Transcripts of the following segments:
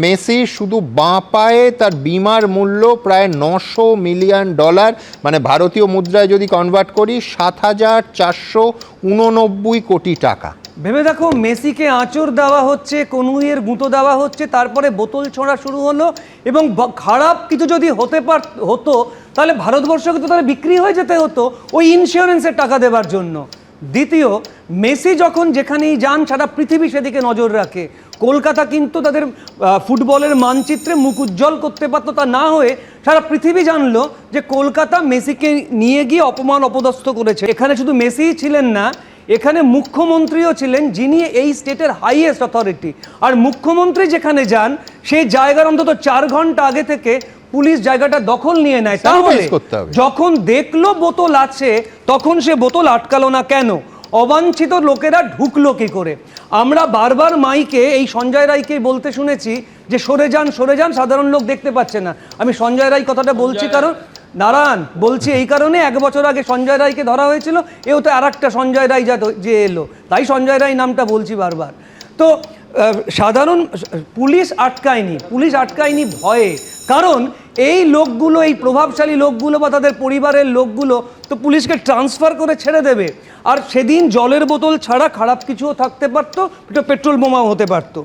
Messi শুধু বাঁ পায়ে তার বিমার মূল্য প্রায় $900 মিলিয়ন, মানে ভারতীয় মুদ্রায় যদি কনভার্ট করি 7,489 কোটি টাকা। ভেবে দেখো, মেসিকে আঁচড় দেওয়া হচ্ছে, কনুইয়ের গুঁতো দেওয়া হচ্ছে, তারপরে বোতল ছোঁড়া শুরু হলো। এবং খারাপ কিছু যদি হতো তাহলে ভারতবর্ষকে তো তাহলে বিক্রি হয়ে যেতে হতো ওই ইন্স্যুরেন্সের টাকা দেওয়ার জন্য। দ্বিতীয়, মেসি যখন যেখানেই যান সারা পৃথিবী সেদিকে নজর রাখে। কলকাতা কিন্তু তাদের ফুটবলের মানচিত্রে মুখ উজ্জ্বল করতে পারতো, তা না হয়ে সারা পৃথিবী জানলো যে কলকাতা মেসিকে নিয়ে গিয়ে অপমান অপদস্থ করেছে। এখানে শুধু মেসিই ছিলেন না, এখানে মুখ্যমন্ত্রীও ছিলেন, যিনি এই স্টেটের হাইয়েস্ট অথরিটি। আর মুখ্যমন্ত্রী যেখানে যান সেই জায়গার অন্তত 4 ঘন্টা আগে থেকে পুলিশ জায়গাটা দখল নিয়ে নেয়। তাহলে যখন দেখলো বোতল আছে তখন সে বোতল আটকালো না কেন? অবাঞ্ছিত লোকেরা ঢুকলো কি করে? আমরা বারবার মাইকে এই সঞ্জয় রায়কে বলতে শুনেছি যে সরে যান সরে যান, সাধারণ লোক দেখতে পাচ্ছে না। আমি সঞ্জয় রায় কথাটা বলছি কারণ নারায়ণ বলছি এই কারণে 1 বছর আগে সঞ্জয় রায়কে ধরা হয়েছিল, এও তো আর একটা সঞ্জয় রায় যে এলো, তাই সঞ্জয় রায় নামটা বলছি বারবার। তো সাধারণ পুলিশ আটকায়নি ভয়ে, কারণ এই লোকগুলো, এই প্রভাবশালী লোকগুলো বা তাদের পরিবারের লোকগুলো তো পুলিশকে ট্রান্সফার করে ছেড়ে দেবে। আর সেদিন জলের বোতল ছাড়া খারাপ কিছুও থাকতে পারতো, এটা পেট্রোল বোমাও হতে পারতো।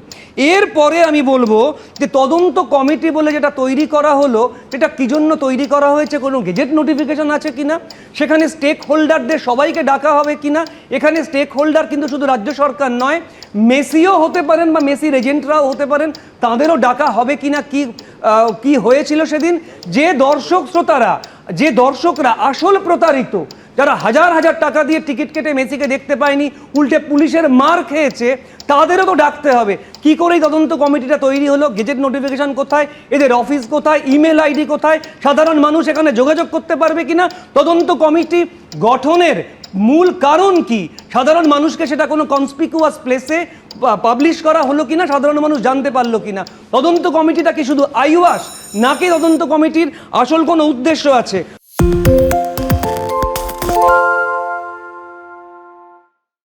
এরপরে আমি বলবো যে তদন্ত কমিটি বলে যেটা তৈরি করা হলো, এটা কী জন্য তৈরি করা হয়েছে, কোনো গেজেট নোটিফিকেশন আছে কিনা, সেখানে স্টেক হোল্ডারদের সবাইকে ডাকা হবে কিনা। এখানে স্টেক হোল্ডার কিন্তু শুধু রাজ্য সরকার নয়, মেসিও হতে পারেন বা মেসির এজেন্টরাও হতে পারেন, তাদেরও ডাকা হবে কিনা। কি হয়েছিল সেদিন? যে দর্শকরা আসল প্রতারিত, যারা হাজার হাজার টাকা দিয়ে টিকিট কেটে মেসিকে দেখতে পায়নি, উল্টে পুলিশের মার খেয়েছে, তাদেরও তো ডাকতে হবে। কি করে তদন্ত কমিটিটা তৈরি হলো? গেজেট নোটিফিকেশন কোথায়, এদের অফিস কোথায়, ইমেল আইডি কোথায়, সাধারণ মানুষ এখানে যোগাযোগ করতে পারবে কিনা, তদন্ত কমিটি গঠনের মূল কারণ কি, সাধারণ মানুষকে সেটা কোনো কনসপিকুয়াস প্লেসে পাবলিশ করা হলো কিনা, সাধারণ মানুষ জানতে পারলো কিনা। তদন্ত কমিটিটা কি শুধু আইওয়াস, নাকি তদন্ত কমিটির আসল কোনো উদ্দেশ্য আছে?